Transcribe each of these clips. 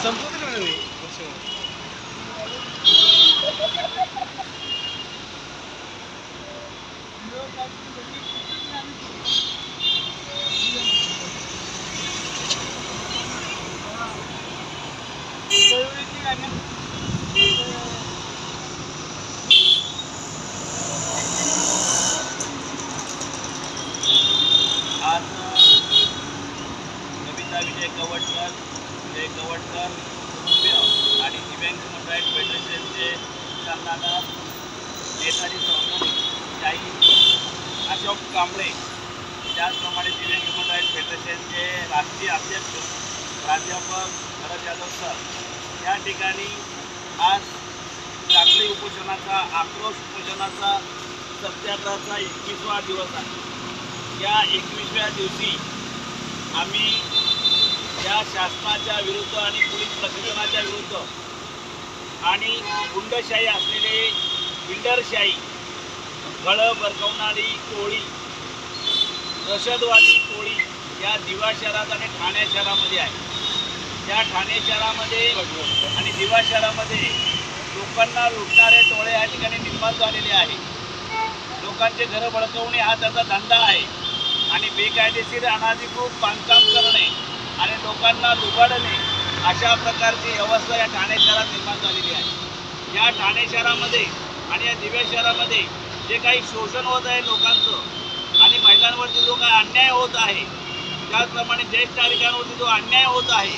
आज कविता विजय कवटकर आणि दिव्यांग ह्युमन राईट फेडरेशनचे संघादार नेताजी चौधरी अशोक कांबळे, त्याचप्रमाणे दिव्यांग ह्युमन राईट फेडरेशनचे राष्ट्रीय अध्यक्ष प्राध्यापक भरत यादव सर या ठिकाणी आज साखळी उपोषणाचा आक्रोश उपोषणाचा सत्याग्रहाचा 21वा दिवस आहे। या 21व्या दिवशी आम्ही या शासनाच्या विरुद्ध आणि पोलीस प्रशासनाच्या विरुद्ध आणि गुंडशाही असलेले बिल्डरशाही घळं बरकवणारी टोळी दहशतवादी टोळी या दिवा शहरात आणि ठाणे शहरामध्ये आहे। या ठाणे शहरामध्ये आणि दिवा शहरामध्ये लोकांना लुटणारे टोळे या ठिकाणी निर्माण झालेले आहे। लोकांचे घरं बळकवणे हा त्याचा धंदा आहे आणि बेकायदेशीर अनाधिकृत बांधकाम करणे आणि लोकांना लुबाडणे अशा प्रकारची व्यवस्था या ठाणे शहरात निर्माण झालेली आहे। या ठाणे शहरामध्ये आणि या दिव्या शहरामध्ये जे काही शोषण होत आहे लोकांचं आणि महिलांवरती जो काही अन्याय होत आहे, त्याचप्रमाणे ज्येष्ठ नागरिकांवरती जो अन्याय होत आहे,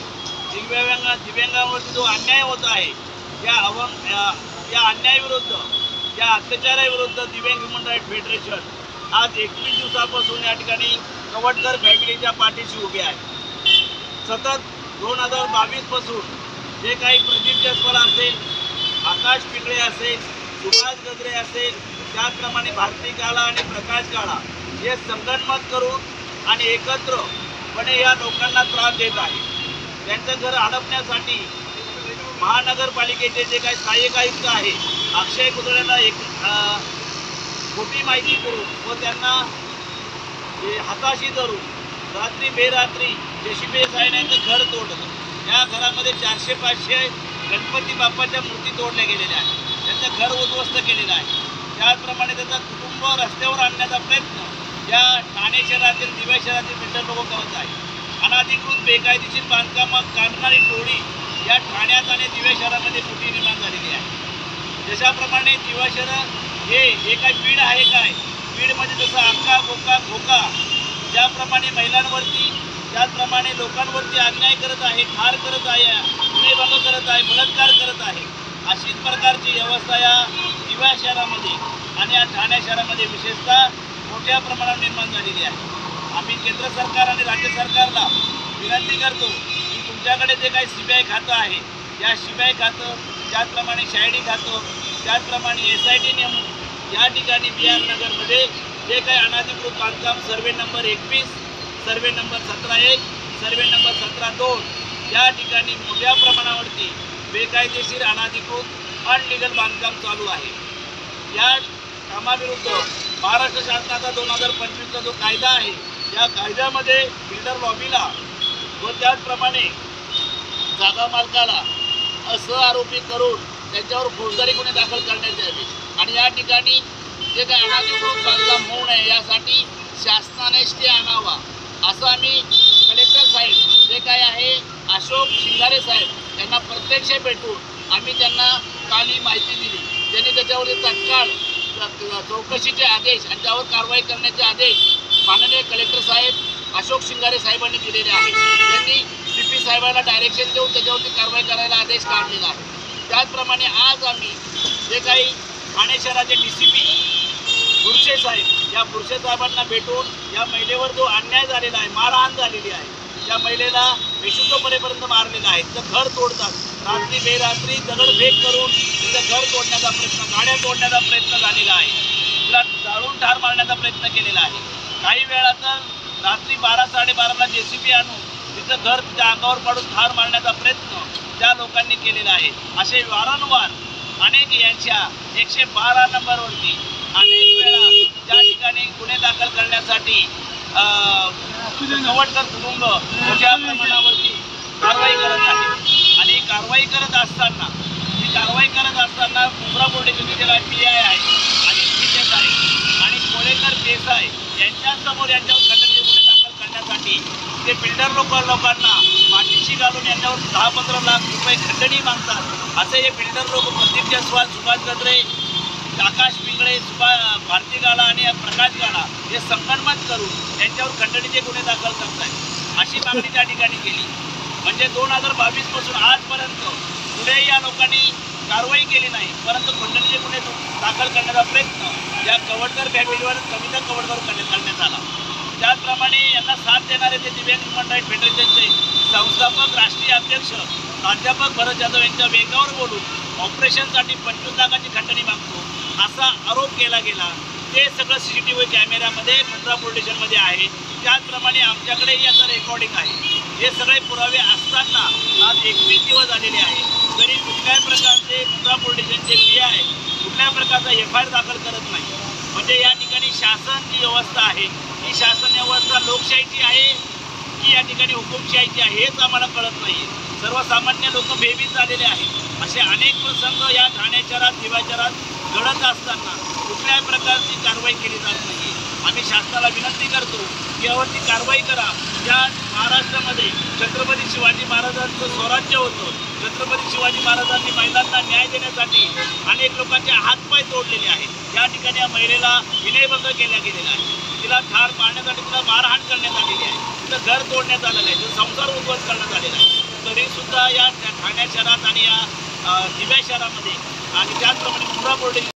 दिव्यांगांवरती जो अन्याय होत आहे, या अन्यायाविरुद्ध या अत्याचाराविरुद्ध दिव्यांग ह्युमन राईट फेडरेशन आज 21 दिवसापासून या ठिकाणी कवटकर फॅमिलीच्या पाठीशी उभे आहे। सतत 2022 पासून जे काही प्रदीप जसवाल असेल, आकाश पिंगळे असेल, सुभाष गजरे असेल, त्याचप्रमाणे भारती काळा आणि प्रकाश काळा हे संघटन करून आणि एकत्रपणे या लोकांना त्रास देत आहे। त्यांचं घर हडपण्यासाठी महानगरपालिकेचे जे काही सहाय्यक आयुक्त आहे अक्षय कुदळेला एक खोटी माहिती करून व त्यांना हाताशी धरून रात्री बेरात्री जेसीबी साहेबांचं घर तोडलं। या घरामध्ये 400-500 गणपती बाप्पाच्या मूर्ती तोडल्या गेलेल्या आहेत, त्यांचं घर उद्ध्वस्त केलेलं आहे। त्याचप्रमाणे त्याचं कुटुंब रस्त्यावर आणण्याचा प्रयत्न या ठाणे शहरातील दिव्या शहरातील बिल्डर लोक करत आहेत। अनाधिकृत बेकायदेशीर बांधकाम करणारी टोळी या ठाण्यात आणि दिव्या शहरामध्ये मोठी निर्माण झालेली आहे। जशाप्रमाणे दिव्या शहर हे काय बीड आहे काय, बीडमध्ये जसं आक्का बोका खोका ज्याप्रमाणे महिलांवरती त्याचप्रमाणे लोकांवरती अन्याय करत आहे, ठार करत आहे, गुन्हेभंग करत आहे, बलात्कार करत आहे, अशीच प्रकारची व्यवस्था या दिव्या शहरामध्ये आणि या ठाणे शहरामध्ये विशेषतः मोठ्या प्रमाणात निर्माण झालेली आहे। आम्ही केंद्र सरकार आणि राज्य सरकारला विनंती करतो की तुमच्याकडे जे काही CBI खातं आहे, या CBI खातं त्याचप्रमाणे शायडी खातं त्याचप्रमाणे SIT नेमून या ठिकाणी बिहार नगरमध्ये जे काही अनाधिकृत बांधकाम survey number 21, survey number 17-1, survey number 17-2 या ठिकाणी मोठ्या प्रमाणावरती बेकायदेशीर अनाधिकृत अनलिगल बांधकाम चालू आहे। या कामाविरुद्ध महाराष्ट्र शासनाचा 2025चा जो कायदा आहे, या कायद्यामध्ये बिल्डर लॉबीला व त्याचप्रमाणे जागा मालकाला असं आरोपी करून त्यांच्यावर फौजदारी गुन्हे दाखल करण्यात यावे आणि या ठिकाणी जे काही अनाधिकृत बांधकाम होऊ नये यासाठी शासनाने स्टे आणावा असं आम्ही कलेक्टर साहेब जे काय आहे अशोक शिंगारे साहेब यांना प्रत्यक्ष भेटून आम्ही त्यांना काल ही माहिती दिली। त्यांनी त्याच्यावरती तत्काळ चौकशीचे आदेश आणि त्यावर कारवाई करण्याचे आदेश माननीय कलेक्टर साहेब अशोक शिंगारे साहेबांनी दिलेले आहेत। त्यांनी CP साहेबांना डायरेक्शन देऊन त्याच्यावरती कारवाई करायला आदेश काढलेला आहे। त्याचप्रमाणे आज आम्ही जे काही ठाणे शहराचे DCP बुरशे साहेब या बुरशे साहेबांना भेटून या महिलेवर जो अन्याय झालेला आहे, मारहाण झालेली आहे, त्या महिलेला बेशुद्ध पडेपर्यंत मारलेलं आहे, तिचं घर तोडतात, रात्री बेरात्री दगडफेक करून तिचं घर तोडण्याचा प्रयत्न, गाड्या तोडण्याचा प्रयत्न झालेला आहे, तिला जाळून ठार मारण्याचा प्रयत्न केलेला आहे। काही वेळा तर रात्री 12-12:30ला JCB आणून तिचं घर तिच्या अंगावर पाडून ठार मारण्याचा प्रयत्न त्या लोकांनी केलेला आहे। असे वारंवार अनेक यांच्या 112 नंबरवरती अनेक वेळा त्या ठिकाणी गुन्हे दाखल करण्यासाठी कवटकर कुटुंब मोठ्या प्रमाणावरती कारवाई करत आहे आणि असताना, ही कारवाई करत असताना मुंब्रा पोलीस स्टेशनला PI आहे आणि TS आहे आणि कोळेकर देसाई यांच्यासमोर यांच्यावर खंडणी गुन्हे दाखल करण्यासाठी ते बिल्डर लोकांना पाठीशी घालून यांच्यावर 10-15 लाख रुपये खंडणी मागतात. असे हे बिल्डर लोक प्रदीप जयस्वाल, सुभाष गद्रे, आकाश पिंगळे, भारती गाला आणि प्रकाश गाला हे संगनमत करून यांच्यावर खंडणीचे गुन्हे दाखल करतायत. अशी मागणी त्या ठिकाणी केली. म्हणजे 2022 पासून आजपर्यंत पुढे या लोकांनी कारवाई केली नाही, परंतु खंडणीचे गुन्हे दाखल करण्याचा प्रयत्न या कवडकर फॅमिलीवर, कविता कवडकर करण्यात आला. त्याचप्रमाणे यांना साथ देणारे ते दिव्यांग ह्युमन राईट फेडरेशनचे संस्थापक राष्ट्रीय अध्यक्ष प्राध्यापक भरत जाधव यांच्या वेगावर बोलून ऑपरेशनसाठी 25 लाखाची खंडणी मागतो असा आरोप केला गेला. ते सगळं CCTV कॅमेऱ्यामध्ये मुंब्रा पोलीस स्टेशनमध्ये आहे. त्याचप्रमाणे आमच्याकडेही याचं रेकॉर्डिंग आहे. हे सगळे पुरावे असताना आज 21 दिवस झालेले आहे, तरी कुठल्याही प्रकारचे मुंब्रा पोलीस स्टेशनचे PI कुठल्याही प्रकारचा FIR दाखल करत नाही. म्हणजे या ठिकाणी शासन जी व्यवस्था आहे ही शासन व्यवस्था लोकशाहीची आहे की या ठिकाणी हुकुमशाहीची आहे हेच आम्हाला कळत नाही. सर्वसामान्य लोक भयभीत झालेले आहेत. असे अनेक प्रसंग या ठाणे शहरात, दिवा शहरात घडत असताना कुठल्याही प्रकारची कारवाई केली जात नाही. आम्ही शासनाला विनंती करतो की यावरती कारवाई करा. ज्या महाराष्ट्रामध्ये छत्रपती शिवाजी महाराजांचं स्वराज्य होतं, छत्रपती शिवाजी महाराजांनी महिलांना न्याय देण्यासाठी अनेक लोकांचे हातपाय तोडलेले आहेत. या ठिकाणी या महिलेला विनयभंग केला गेलेला आहे, तिला ठार मारण्यासाठी तिला मारहाण करण्यात आलेली आहे, तिचं घर तोडण्यात आलेलं आहे, तिचा संसार उद्ध्वस्त करण्यात आलेला आहे. तरीसुद्धा या ठाणे शहरात आणि या दिव्या शहरामध्ये आणि त्याचप्रमाणे मुंब्रा पोलीस